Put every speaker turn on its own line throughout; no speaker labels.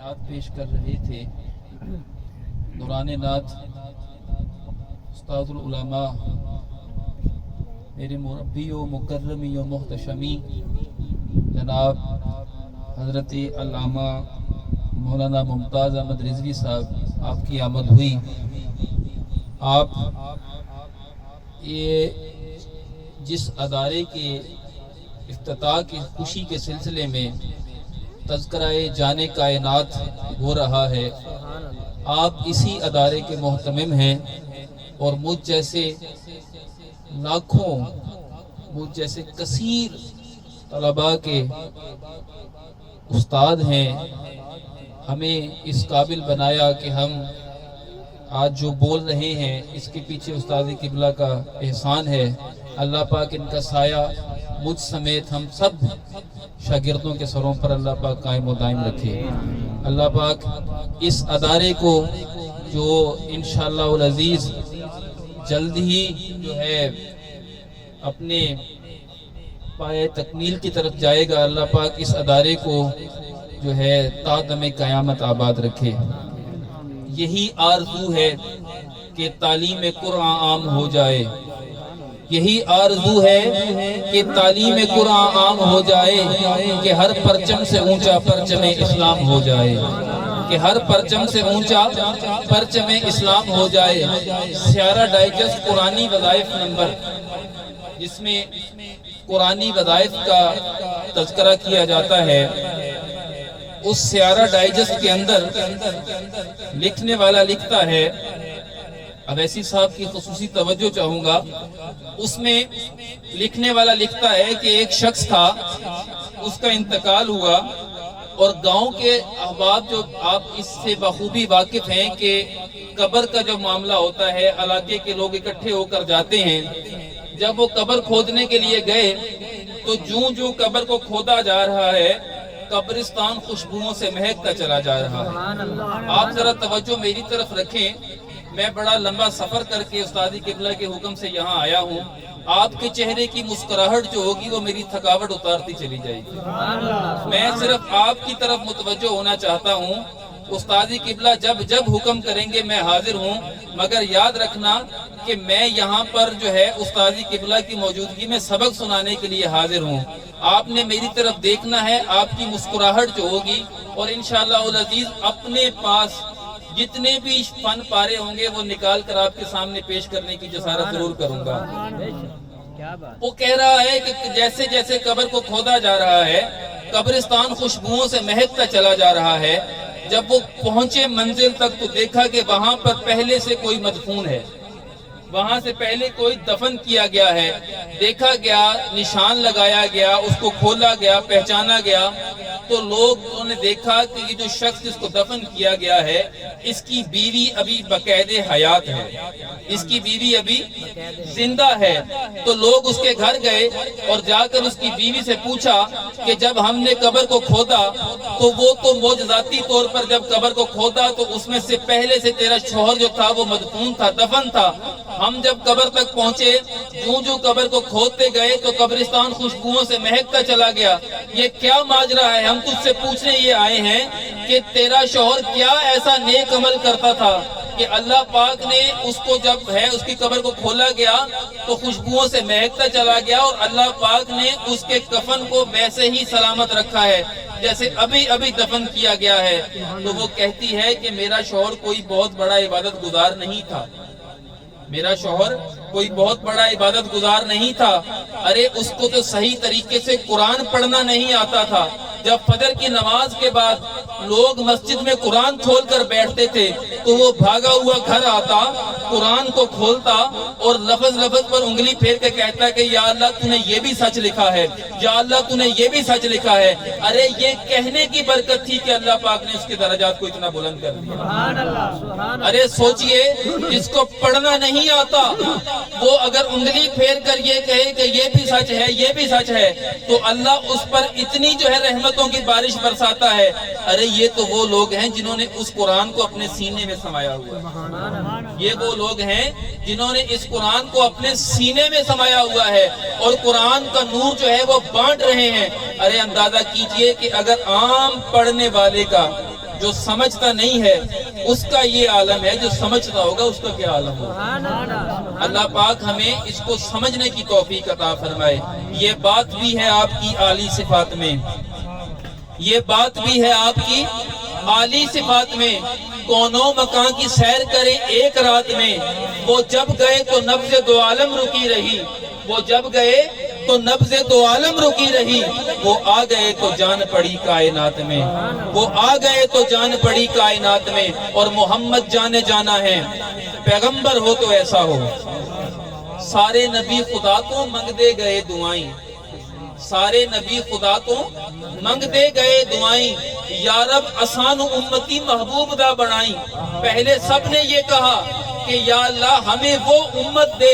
نعت پیش کر رہے تھے دوران نعت استاد العلماء میرے مربی و مکرمی و محتشمی جناب حضرت علامہ مولانا ممتاز احمد رضوی صاحب، آپ کی آمد ہوئی۔ آپ یہ جس ادارے کے افتتاح کی خوشی کے سلسلے میں تذکرہ جانے کائنات ہو رہا ہے، آپ اسی ادارے کے محتمم ہیں اور مجھ جیسے لاکھوں، مجھ جیسے کثیر طلباء کے استاد ہیں۔ ہمیں اس قابل بنایا کہ ہم آج جو بول رہے ہیں اس کے پیچھے استاد قبلہ کا احسان ہے۔ اللہ پاک ان کا سایہ مجھ سمیت ہم سب شاگردوں کے سروں پر اللہ پاک قائم و دائم رکھے۔ اللہ پاک اس ادارے کو جو انشاءاللہ العزیز جلد ہی جو ہے اپنے پائے تکمیل کی طرف جائے گا، اللہ پاک اس ادارے کو جو ہے تا دم قیامت آباد رکھے۔ یہی آرزو ہے کہ تعلیم قرآن عام ہو جائے، یہی آرزو ہے کہ تعلیم قرآن عام ہو جائے، کہ ہر پرچم سے اونچا پرچم اسلام ہو جائے، کہ ہر پرچم سے اونچا پرچم اسلام ہو جائے۔ سیارہ ڈائجسٹ قرآنی وظائف نمبر، جس میں قرآنی وظائف کا تذکرہ کیا جاتا ہے، اس سیارہ ڈائجسٹ کے اندر لکھنے والا لکھتا ہے، اویسی صاحب کی خصوصی توجہ چاہوں گا، اس میں لکھنے والا لکھتا ہے کہ ایک شخص تھا، اس کا انتقال ہوا اور گاؤں کے احباب، جو آپ اس سے بخوبی واقف ہیں کہ قبر کا جو معاملہ ہوتا ہے علاقے کے لوگ اکٹھے ہو کر جاتے ہیں۔ جب وہ قبر کھودنے کے لیے گئے تو جوں قبر کو کھودا جا رہا ہے قبرستان خوشبوؤں سے مہکتا چلا جا رہا ہے۔ آپ ذرا توجہ میری طرف رکھیں، میں بڑا لمبا سفر کر کے استاد قبلہ کے حکم سے یہاں آیا ہوں۔ آپ کے چہرے کی مسکراہٹ جو ہوگی وہ میری تھکاوٹ اتارتی چلی جائے گی۔ میں صرف آپ کی طرف متوجہ ہونا چاہتا ہوں۔ استاد قبلہ جب حکم کریں گے میں حاضر ہوں، مگر یاد رکھنا کہ میں یہاں پر جو ہے استاد قبلہ کی موجودگی میں سبق سنانے کے لیے حاضر ہوں۔ آپ نے میری طرف دیکھنا ہے، آپ کی مسکراہٹ جو ہوگی، اور انشاءاللہ العزیز اپنے پاس جتنے بھی فن پارے ہوں گے وہ نکال کر آپ کے سامنے پیش کرنے کی جسارت ضرور کروں گا۔ وہ کہہ رہا ہے کہ جیسے جیسے قبر کو کھودا جا رہا ہے قبرستان خوشبوؤں سے مہکتا چلا جا رہا ہے۔ جب وہ پہنچے منزل تک تو دیکھا کہ وہاں پر پہلے سے کوئی مدفون ہے، وہاں سے پہلے کوئی دفن کیا گیا ہے۔ دیکھا گیا، نشان لگایا گیا، اس کو کھولا گیا، پہچانا گیا تو لوگوں نے دیکھا کہ یہ جو شخص جس کو دفن کیا گیا ہے اس کی بیوی ابھی باقید حیات ہے، اس کی بیوی ابھی زندہ ہے۔ تو لوگ اس کے گھر گئے اور جا کر اس کی بیوی سے پوچھا کہ جب ہم نے قبر کو کھودا تو وہ تو معجزاتی طور پر جب قبر کو کھودا تو اس میں سے پہلے سے تیرا شوہر جو تھا وہ مدفون تھا، دفن تھا۔ ہم جب قبر تک پہنچے، جو قبر کو کھودتے گئے تو قبرستان خوشبوؤں سے مہکتا چلا گیا۔ یہ کیا ماجرا ہے؟ ہم تجھ سے پوچھنے یہ آئے ہیں کہ تیرا شوہر کیا ایسا نیک عمل کرتا تھا کہ اللہ پاک نے اس کو جب ہے اس کی قبر کو کھولا گیا تو خوشبوؤں سے مہکتا چلا گیا، اور اللہ پاک نے اس کے کفن کو ویسے ہی سلامت رکھا ہے جیسے ابھی دفن کیا گیا ہے۔ تو وہ کہتی ہے کہ میرا شوہر کوئی بہت بڑا عبادت گزار نہیں تھا، میرا شوہر کوئی بہت بڑا عبادت گزار نہیں تھا، ارے اس کو تو صحیح طریقے سے قرآن پڑھنا نہیں آتا تھا۔ جب فجر کی نماز کے بعد لوگ مسجد میں قرآن کھول کر بیٹھتے تھے تو وہ بھاگا ہوا گھر آتا، قرآن کو کھولتا اور لفظ پر انگلی پھیر کے کہتا کہ یا اللہ تو نے یہ بھی سچ لکھا ہے، یا اللہ تو نے یہ بھی سچ لکھا ہے۔ ارے یہ کہنے کی برکت تھی کہ اللہ پاک نے اس کے درجات کو اتنا بلند کر دیا۔ ارے سوچئے، جس کو پڑھنا نہیں آتا وہ اگر انگلی پھیر کر یہ کہے کہ یہ بھی سچ ہے، یہ بھی سچ ہے، تو اللہ اس پر اتنی جو ہے رحمتوں کی بارش برساتا ہے۔ ارے یہ تو وہ لوگ ہیں جنہوں نے اس قرآن کو اپنے سینے میں سمایا ہوا ہے، یہ وہ لوگ ہیں جنہوں نے اس قرآن کو اپنے سینے میں سمایا ہوا ہے اور قرآن کا نور جو ہے وہ بانٹ رہے ہیں۔ ارے اندازہ کیجئے کہ اگر عام پڑھنے والے کا جو سمجھتا نہیں ہے اس کا یہ عالم ہے، جو سمجھتا ہوگا اس کا کیا عالم ہوگا۔ اللہ پاک ہمیں اس کو سمجھنے کی توفیق عطا فرمائے۔ یہ بات بھی ہے آپ کی اعلی صفات میں، یہ بات بھی ہے آپ کی اعلی صفات میں۔ کونوں مکان کی سیر کرے ایک رات میں، وہ جب گئے تو نبض دو عالم رکی رہی، وہ جب گئے تو نبض دو عالم رکی رہی، وہ آ گئے تو جان پڑی کائنات میں، وہ آ گئے تو جان پڑی کائنات میں۔ اور محمد جانے جانا ہے، پیغمبر ہو تو ایسا ہو۔ سارے نبی خدا تو منگ دے گئے دعائیں، سارے نبی خدا تو منگ دے گئے دعائیں، یا رب آسان امتی محبوب دا بنائیں۔ پہلے سب نے یہ کہا کہ یا اللہ ہمیں وہ امت دے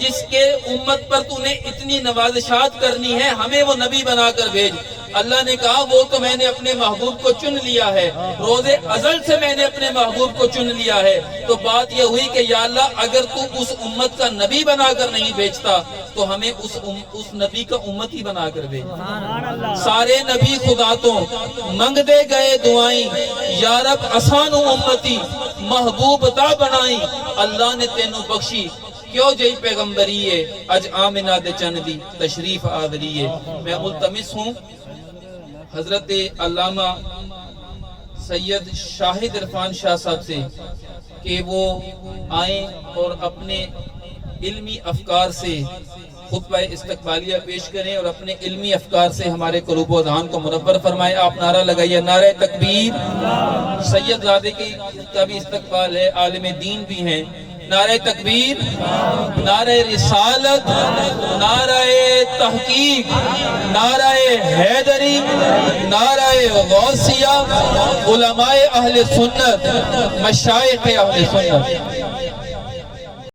جس کے امت پر تو نے اتنی نوازشات کرنی ہے، ہمیں وہ نبی بنا کر بھیج۔ اللہ نے کہا وہ تو میں نے اپنے محبوب کو چن لیا ہے، روز ازل سے میں نے اپنے محبوب کو چن لیا ہے۔ تو بات یہ ہوئی کہ یا اللہ اگر تو اس امت کا نبی بنا کر نہیں بھیجتا تو ہمیں اس نبی کا امت ہی بنا کر بھیج۔ سارے نبی خدا تو منگ دے گئے دعائیں، یا رب آسان امتی محبوب دا بنائیں۔ اللہ نے تینوں بخشی کیوں جئی پیغمبری ہے، اج آمنہ دے چن دی تشریف آوری ہے۔ میں ملتمس ہوں حضرت علامہ سید شاہد عرفان شاہ صاحب سے کہ وہ آئیں اور اپنے علمی افکار سے خطبہ استقبالیہ پیش کریں اور اپنے علمی افکار سے ہمارے قلوب و اذہان کو منور فرمائے۔ آپ نعرہ لگائیے، نعرہ تکبیر۔ سید زادے کا بھی استقبال ہے، عالم دین بھی ہیں۔ نعرہ تکبیر، نعرہ رسالت، نعرہ تحقیق، نعرہ حیدری، نعرہ غوثیہ، علماء اہل سنت، مشائخ اہل سنت۔